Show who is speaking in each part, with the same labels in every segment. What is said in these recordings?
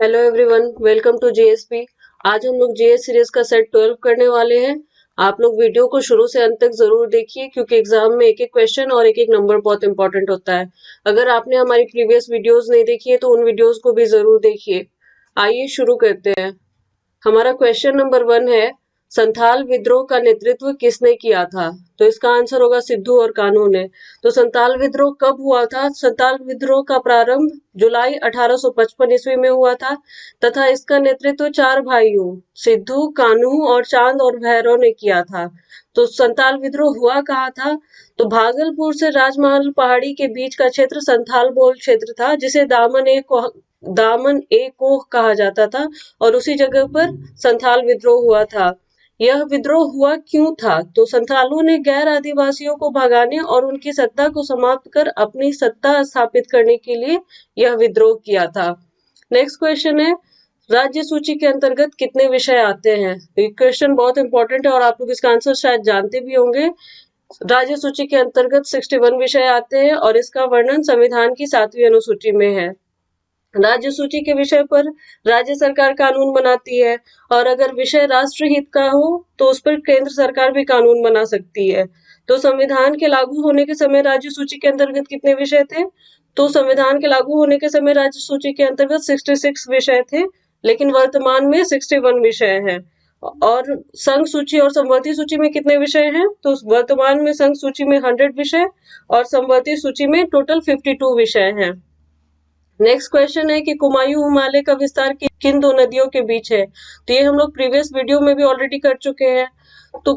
Speaker 1: Hello everyone, welcome to GSP. आज हम लोग जीएस सीरीज का सेट 12 करने वाले हैं। आप लोग वीडियो को शुरू से अंत तक जरूर देखिए क्योंकि एग्जाम में एक एक क्वेश्चन और एक एक नंबर बहुत इंपॉर्टेंट होता है। अगर आपने हमारी प्रीवियस वीडियोस नहीं देखी है तो उन वीडियोस को भी जरूर देखिए। आइए शुरू करते हैं। हमारा क्वेश्चन नंबर 1 है, संथाल विद्रोह का नेतृत्व किसने किया था? तो इसका आंसर होगा सिद्धू और कान्हू ने। तो संथाल विद्रोह कब हुआ था? संथाल विद्रोह का प्रारंभ जुलाई 1855 ईस्वी में हुआ था तथा इसका नेतृत्व 4 भाइयों सिद्धू, कान्हू और चांद और भैरव ने किया था। तो संथाल विद्रोह हुआ कहाँ था? तो भागलपुर से राजमहल पहाड़ी के बीच का क्षेत्र संथाल बोल क्षेत्र था, जिसे दामन ए कोह कहा जाता था और उसी जगह पर संथाल विद्रोह हुआ था। यह विद्रोह हुआ क्यों था? तो संथालों ने गैर आदिवासियों को भगाने और उनकी सत्ता को समाप्त कर अपनी सत्ता स्थापित करने के लिए यह विद्रोह किया था। नेक्स्ट क्वेश्चन है, राज्य सूची के अंतर्गत कितने विषय आते हैं? ये क्वेश्चन बहुत इंपॉर्टेंट है और आप लोग इसका आंसर शायद जानते भी होंगे। राज्य सूची के अंतर्गत 61 विषय आते हैं और इसका वर्णन संविधान की 7वीं अनुसूची में है। राज्य सूची के विषय पर राज्य सरकार कानून बनाती है और अगर विषय राष्ट्रहित का हो तो उस पर केंद्र सरकार भी कानून बना सकती है। तो संविधान के लागू होने के समय राज्य सूची के अंतर्गत कितने विषय थे? तो संविधान के लागू होने के समय राज्य सूची के अंतर्गत 66 विषय थे, लेकिन वर्तमान में 61 विषय हैं। और संघ सूची और समवर्ती सूची में कितने विषय हैं? तो वर्तमान में संघ सूची में 100 विषय और समवर्ती सूची में टोटल 52 विषय हैं। नेक्स्ट क्वेश्चन है कि कुमायूं हिमालय का विस्तार किन दो नदियों के बीच है? तो ये हम लोग प्रीवियस वीडियो में भी ऑलरेडी कर चुके हैं। तो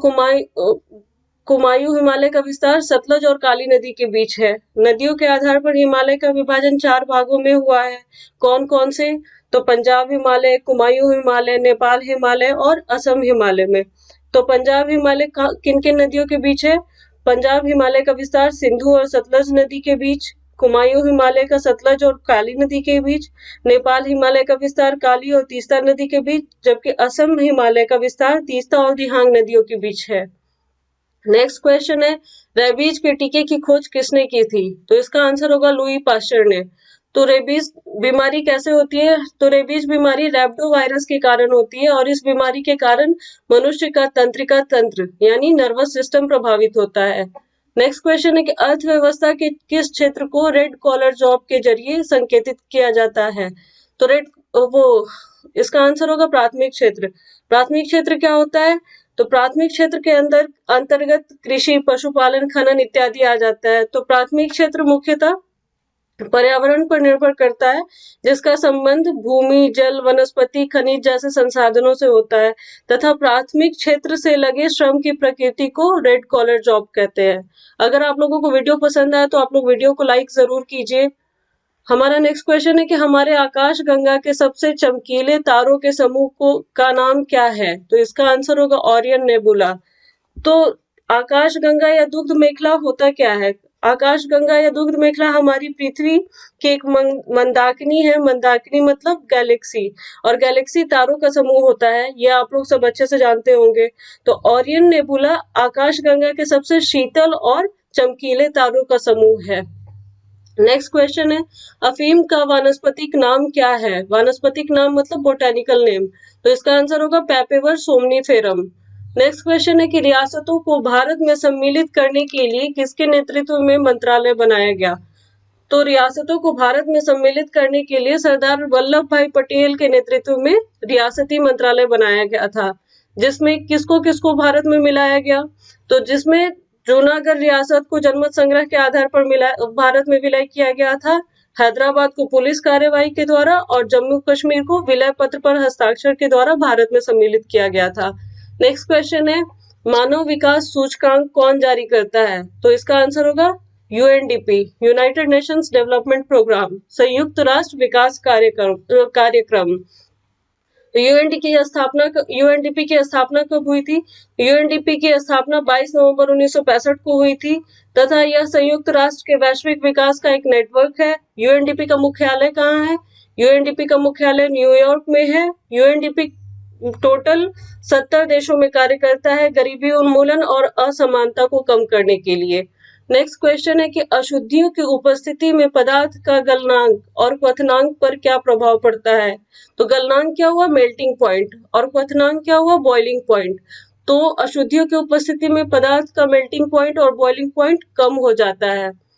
Speaker 1: कुमायूं हिमालय का विस्तार सतलज और काली नदी के बीच है। नदियों के आधार पर हिमालय का विभाजन 4 भागों में हुआ है। कौन कौन से? तो पंजाब हिमालय, कुमायूं हिमालय, नेपाल हिमालय और असम हिमालय में। तो पंजाब हिमालय किन किन नदियों के बीच है? पंजाब हिमालय का विस्तार सिंधु और सतलज नदी के बीच, कुमायूं हिमालय का सतलज और काली नदी के बीच, नेपाल हिमालय का विस्तार काली और तीस्ता नदी के बीच, जबकि असम हिमालय का विस्तार तीस्ता और दिहांग नदियों के बीच है। नेक्स्ट क्वेश्चन है, रेबीज के टीके की खोज किसने की थी? तो इसका आंसर होगा लुई पास्चर ने। तो रेबीज बीमारी कैसे होती है? तो रेबीज बीमारी रैप्टो वायरस के कारण होती है और इस बीमारी के कारण मनुष्य का तंत्रिका तंत्र यानी नर्वस सिस्टम प्रभावित होता है। नेक्स्ट क्वेश्चन है कि अर्थव्यवस्था के किस क्षेत्र को रेड कॉलर जॉब के जरिए संकेतित किया जाता है? तो इसका आंसर होगा प्राथमिक क्षेत्र। प्राथमिक क्षेत्र क्या होता है? तो प्राथमिक क्षेत्र के अंतर्गत कृषि, पशुपालन, खनन इत्यादि आ जाता है। तो प्राथमिक क्षेत्र मुख्यतः पर्यावरण पर निर्भर करता है, जिसका संबंध भूमि, जल, वनस्पति, खनिज जैसे संसाधनों से होता है तथा प्राथमिक क्षेत्र से लगे श्रम की प्रकृति को रेड कॉलर जॉब कहते हैं। अगर आप लोगों को वीडियो पसंद आए तो आप लोग वीडियो को लाइक जरूर कीजिए। हमारा नेक्स्ट क्वेश्चन है कि हमारे आकाश गंगा के सबसे चमकीले तारों के समूह का नाम क्या है? तो इसका आंसर होगा ओरियन नेबुला। तो आकाश गंगा या दुग्ध मेखला होता क्या है? आकाश गंगा या दुग्ध मेखला हमारी पृथ्वी की एक मंदाकिनी है। मंदाकिनी मतलब गैलेक्सी, और गैलेक्सी तारों का समूह होता है, ये आप लोग सब अच्छे से जानते होंगे। तो ओरियन नेबुला आकाश गंगा के सबसे शीतल और चमकीले तारों का समूह है। नेक्स्ट क्वेश्चन है, अफीम का वानस्पतिक नाम क्या है? वानस्पतिक नाम मतलब बोटेनिकल नेम। तो इसका आंसर होगा पेपेवर सोमनीफेरम। नेक्स्ट क्वेश्चन है कि रियासतों को भारत में सम्मिलित करने के लिए किसके नेतृत्व में मंत्रालय बनाया गया? तो रियासतों को भारत में सम्मिलित करने के लिए सरदार वल्लभ भाई पटेल के नेतृत्व में रियासती मंत्रालय बनाया गया था, जिसमें किसको किसको भारत में मिलाया गया? तो जिसमें जूनागढ़ रियासत को जनमत संग्रह के आधार पर भारत में विलय किया गया था, हैदराबाद को पुलिस कार्यवाही के द्वारा और जम्मू कश्मीर को विलय पत्र पर हस्ताक्षर के द्वारा भारत में सम्मिलित किया गया था। नेक्स्ट क्वेश्चन है, मानव विकास सूचकांक कौन जारी करता है? तो इसका आंसर होगा UNDP, United Nations Development Programme, संयुक्त राष्ट्र विकास कार्यक्रम। यूएनडीपी की स्थापना कब हुई थी? यूएनडीपी की स्थापना 22 नवंबर 1965 को हुई थी तथा यह संयुक्त राष्ट्र के वैश्विक विकास का एक नेटवर्क है। यूएनडीपी का मुख्यालय कहाँ है? यूएनडीपी का मुख्यालय न्यूयॉर्क में है। यूएनडीपी टोटल 70 देशों में कार्य करता है गरीबी उन्मूलन और असमानता को कम करने के लिए। नेक्स्ट क्वेश्चन है कि अशुद्धियों की उपस्थिति में पदार्थ का गलनांक और क्वथनांक पर क्या प्रभाव पड़ता है। तो गलनांक क्या हुआ, मेल्टिंग पॉइंट, और क्वथनांक क्या हुआ, बॉइलिंग पॉइंट। तो अशुद्धियों की उपस्थिति में पदार्थ का मेल्टिंग पॉइंट और बॉइलिंग पॉइंट कम हो जाता है।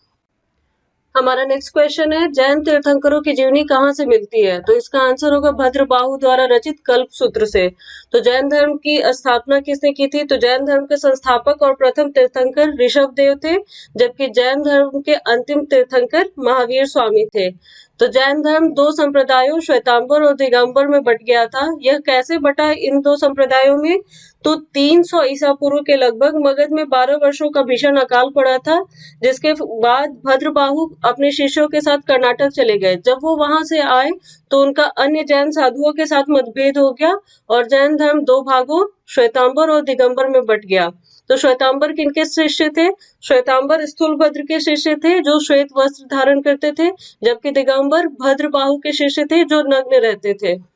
Speaker 1: हमारा नेक्स्ट क्वेश्चन है, जैन तीर्थंकरों की जीवनी कहाँ से मिलती है। तो इसका आंसर होगा भद्रबाहु द्वारा रचित कल्प सूत्र से। तो जैन धर्म की स्थापना किसने की थी। तो जैन धर्म के संस्थापक और प्रथम तीर्थंकर ऋषभ देव थे, जबकि जैन धर्म के अंतिम तीर्थंकर महावीर स्वामी थे। तो जैन धर्म दो संप्रदायों श्वेतांबर और दिगंबर में बट गया था। यह कैसे बटा इन दो संप्रदायों में। तो 300 ईसा पूर्व के लगभग मगध में 12 वर्षों का भीषण अकाल पड़ा था, जिसके बाद भद्रबाहु अपने शिष्यों के साथ कर्नाटक चले गए। जब वो वहां से आए तो उनका अन्य जैन साधुओं के साथ मतभेद हो गया और जैन धर्म दो भागों श्वेतांबर और दिगंबर में बट गया। तो श्वेतांबर किनके शिष्य थे। श्वेतांबर स्थूलभद्र के शिष्य थे जो श्वेत वस्त्र धारण करते थे, जबकि दिगंबर भद्रबाहु के शिष्य थे जो नग्न रहते थे।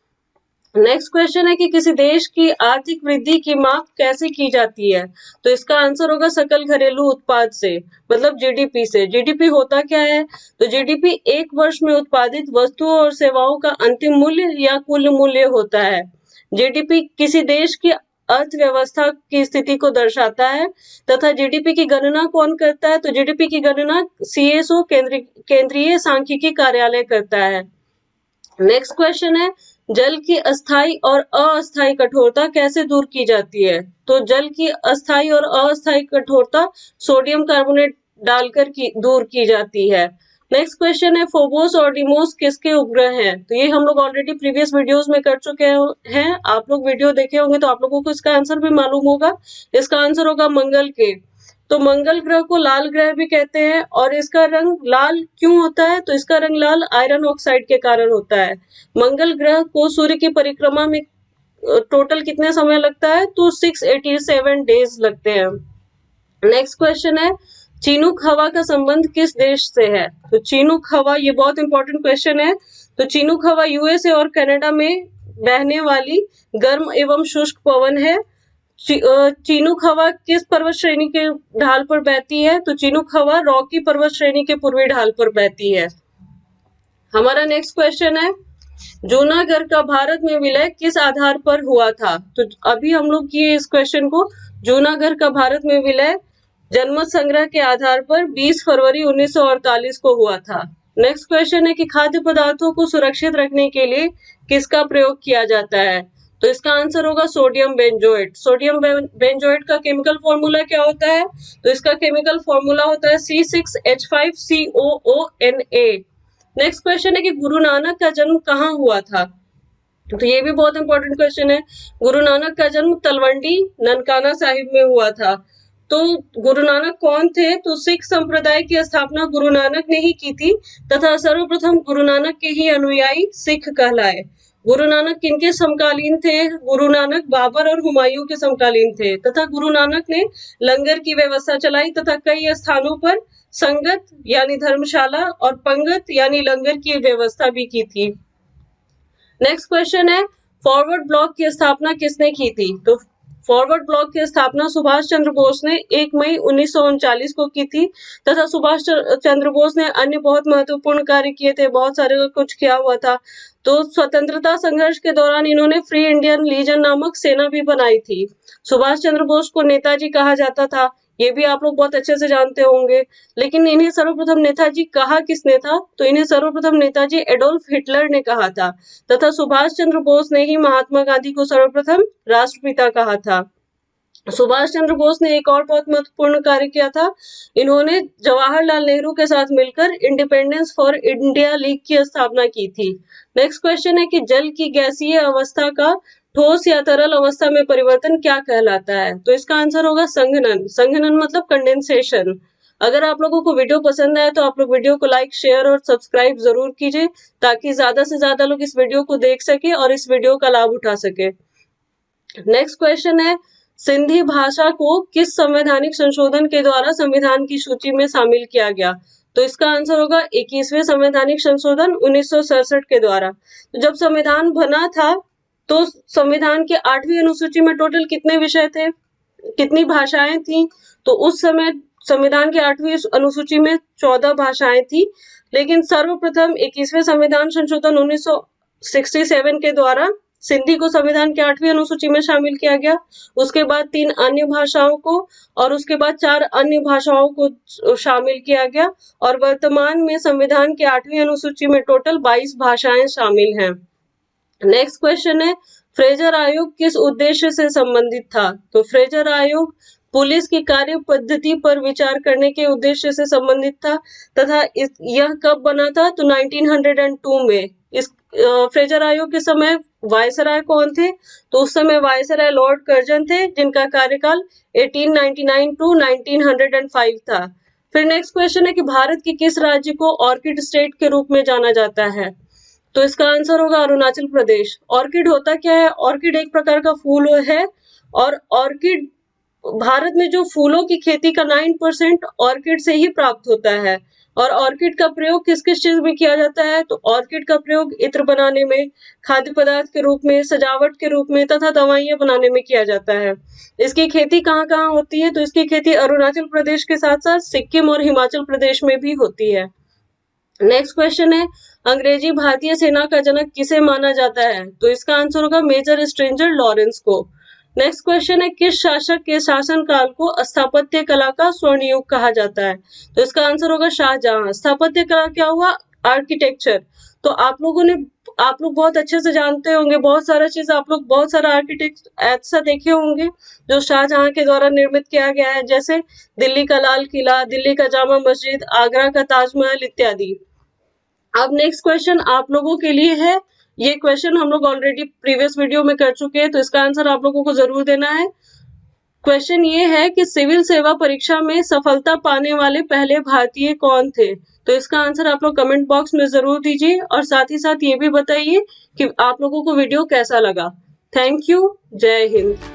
Speaker 1: नेक्स्ट क्वेश्चन है कि किसी देश की आर्थिक वृद्धि की माप कैसे की जाती है। तो इसका आंसर होगा सकल घरेलू उत्पाद से, मतलब जीडीपी से। जीडीपी होता क्या है। तो जीडीपी एक वर्ष में उत्पादित वस्तुओं और सेवाओं का अंतिम मूल्य या कुल मूल्य होता है। जीडीपी किसी देश की अर्थव्यवस्था की स्थिति को दर्शाता है तथा जीडीपी की गणना कौन करता है। तो जीडीपी की गणना सीएसओ केंद्रीय सांख्यिकी कार्यालय करता है। नेक्स्ट क्वेश्चन है, जल की अस्थाई और अस्थाई कठोरता कैसे दूर की जाती है। तो जल की अस्थाई और अस्थाई कठोरता सोडियम कार्बोनेट डालकर दूर की जाती है। नेक्स्ट क्वेश्चन है, फोबोस और डिमोस किसके उपग्रह हैं। तो ये हम लोग ऑलरेडी प्रीवियस वीडियोस में कर चुके हैं। आप लोग वीडियो देखे होंगे तो आप लोगों को इसका आंसर भी मालूम होगा। इसका आंसर होगा मंगल के। तो मंगल ग्रह को लाल ग्रह भी कहते हैं और इसका रंग लाल क्यों होता है। तो इसका रंग लाल आयरन ऑक्साइड के कारण होता है। मंगल ग्रह को सूर्य की परिक्रमा में टोटल कितने समय लगता है। तो 687 डेज लगते हैं। नेक्स्ट क्वेश्चन है, चीनूक हवा का संबंध किस देश से है। तो चीनूक हवा, ये बहुत इंपॉर्टेंट क्वेश्चन है। तो चीनूक हवा यूएसए और कनाडा में बहने वाली गर्म एवं शुष्क पवन है। चीनूक हवा किस पर्वत श्रेणी के ढाल पर बहती है। तो चीनूक हवा रॉकी पर्वत श्रेणी के पूर्वी ढाल पर बहती है। हमारा नेक्स्ट क्वेश्चन है, जूनागढ़ का भारत में विलय किस आधार पर हुआ था। तो अभी हम लोग किए इस क्वेश्चन को। जूनागढ़ का भारत में विलय जनमत संग्रह के आधार पर 20 फरवरी 1948 को हुआ था। नेक्स्ट क्वेश्चन है कि खाद्य पदार्थों को सुरक्षित रखने के लिए किसका प्रयोग किया जाता है। तो इसका आंसर होगा सोडियम बेंजोएट। सोडियम बेंजोएट का केमिकल फॉर्मूला क्या होता है। तो इसका केमिकल फॉर्मूला होता है C6H5COONA। नेक्स्ट क्वेश्चन है कि गुरु नानक का जन्म कहाँ हुआ था। तो ये भी बहुत इंपॉर्टेंट क्वेश्चन है। गुरु नानक का जन्म तलवंडी ननकाना साहिब में हुआ था। तो गुरु नानक कौन थे। तो सिख संप्रदाय की स्थापना गुरु नानक ने ही की थी तथा सर्वप्रथम गुरु नानक के ही अनुयायी सिख कहलाए। गुरु नानक किनके समकालीन थे। गुरु नानक बाबर और हुमायूं के समकालीन थे तथा गुरु नानक ने लंगर की व्यवस्था चलाई तथा कई स्थानों पर संगत यानी धर्मशाला और पंगत यानी लंगर की व्यवस्था भी की थी। नेक्स्ट क्वेश्चन है, फॉरवर्ड ब्लॉक की स्थापना किसने की थी। तो फॉरवर्ड ब्लॉक की स्थापना सुभाष चंद्र बोस ने 1 मई 1939 को की थी तथा सुभाष चंद्र बोस ने अन्य बहुत महत्वपूर्ण कार्य किए थे, बहुत सारे कुछ किया हुआ था। तो स्वतंत्रता संघर्ष के दौरान इन्होंने फ्री इंडियन लीजन नामक सेना भी बनाई थी। सुभाष चंद्र बोस को नेताजी कहा जाता था, ये भी आप लोग बहुत अच्छे से जानते होंगे। लेकिन इन्हें सर्वप्रथम नेताजी कहा किसने था। तो इन्हें सर्वप्रथम नेताजी एडोल्फ हिटलर ने कहा था तथा सुभाष चंद्र बोस ने ही महात्मा गांधी को सर्वप्रथम राष्ट्रपिता कहा था। सुभाष चंद्र बोस ने एक और बहुत महत्वपूर्ण कार्य किया था। इन्होंने जवाहरलाल नेहरू के साथ मिलकर इंडिपेंडेंस फॉर इंडिया लीग की स्थापना की थी। नेक्स्ट क्वेश्चन है कि जल की गैसीय अवस्था का ठोस या तरल अवस्था में परिवर्तन क्या कहलाता है। तो इसका आंसर होगा संघनन। संघनन मतलब कंडेंसेशन। अगर आप लोगों को वीडियो पसंद आए तो आप लोग वीडियो को लाइक शेयर और सब्सक्राइब जरूर कीजिए ताकि ज्यादा से ज्यादा लोग इस वीडियो को देख सके और इस वीडियो का लाभ उठा सके। नेक्स्ट क्वेश्चन है, सिंधी भाषा को किस संवैधानिक संशोधन के द्वारा संविधान की सूची में शामिल किया गया। तो इसका आंसर होगा 21वें संवैधानिक संशोधन 1967 के द्वारा। तो जब संविधान बना था तो संविधान के 8वीं अनुसूची में टोटल कितने विषय थे, कितनी भाषाएं थी। तो उस समय संविधान की 8वीं अनुसूची में 14 भाषाएं थी, लेकिन सर्वप्रथम 21वें संविधान संशोधन 1967 के द्वारा सिंधी को संविधान की 8वीं अनुसूची में शामिल किया गया। उसके बाद 3 अन्य भाषाओं को और उसके बाद 4 अन्य भाषाओं को शामिल किया गया और वर्तमान में संविधान की 8वीं अनुसूची में टोटल 22 भाषाएं शामिल हैं। नेक्स्ट क्वेश्चन है, फ्रेजर आयोग किस उद्देश्य से संबंधित था? तो फ्रेजर आयोग पुलिस की कार्य पद्धति पर विचार करने के उद्देश्य से संबंधित था तथा यह कब बना था? तो 1902 में। इस फ्रेजर आयोग के समय वायसराय कौन थे? तो उस समय वायसराय लॉर्ड कर्जन थे, जिनका कार्यकाल 1899 टू 1905 था। फिर नेक्स्ट क्वेश्चन है कि भारत के किस राज्य को ऑर्किड स्टेट के रूप में जाना जाता है? तो इसका आंसर होगा अरुणाचल प्रदेश। ऑर्किड होता क्या है? ऑर्किड एक प्रकार का फूल है और ऑर्किड भारत में जो फूलों की खेती का 9% ऑर्किड से ही प्राप्त होता है। और ऑर्किड का प्रयोग किस किस चीज में किया जाता है? तो ऑर्किड का प्रयोग इत्र बनाने में, खाद्य पदार्थ के रूप में, सजावट के रूप में तथा दवाइयां बनाने में किया जाता है। इसकी खेती कहाँ कहाँ होती है? तो इसकी खेती अरुणाचल प्रदेश के साथ साथ सिक्किम और हिमाचल प्रदेश में भी होती है। नेक्स्ट क्वेश्चन है, अंग्रेजी भारतीय सेना का जनक किसे माना जाता है? तो इसका आंसर होगा मेजर स्ट्रेंजर लॉरेंस को। नेक्स्ट क्वेश्चन है, किस शासक के शासनकाल को स्थापत्य कला का स्वर्ण युग कहा जाता है? तो इसका आंसर होगा शाहजहां। स्थापत्य कला क्या हुआ? आर्किटेक्चर। तो आप लोग बहुत अच्छे से जानते होंगे, बहुत सारा चीज आप लोग बहुत सारा आर्किटेक्ट ऐसा देखे होंगे जो शाहजहां के द्वारा निर्मित किया गया है, जैसे दिल्ली का लाल किला, दिल्ली का जामा मस्जिद, आगरा का ताजमहल इत्यादि। अब नेक्स्ट क्वेश्चन आप लोगों के लिए है, ये क्वेश्चन हम लोग ऑलरेडी प्रीवियस वीडियो में कर चुके हैं, तो इसका आंसर आप लोगों को जरूर देना है। क्वेश्चन ये है कि सिविल सेवा परीक्षा में सफलता पाने वाले पहले भारतीय कौन थे? तो इसका आंसर आप लोग कमेंट बॉक्स में जरूर दीजिए और साथ ही साथ ये भी बताइए कि आप लोगों को वीडियो कैसा लगा। Thank you. जय हिंद।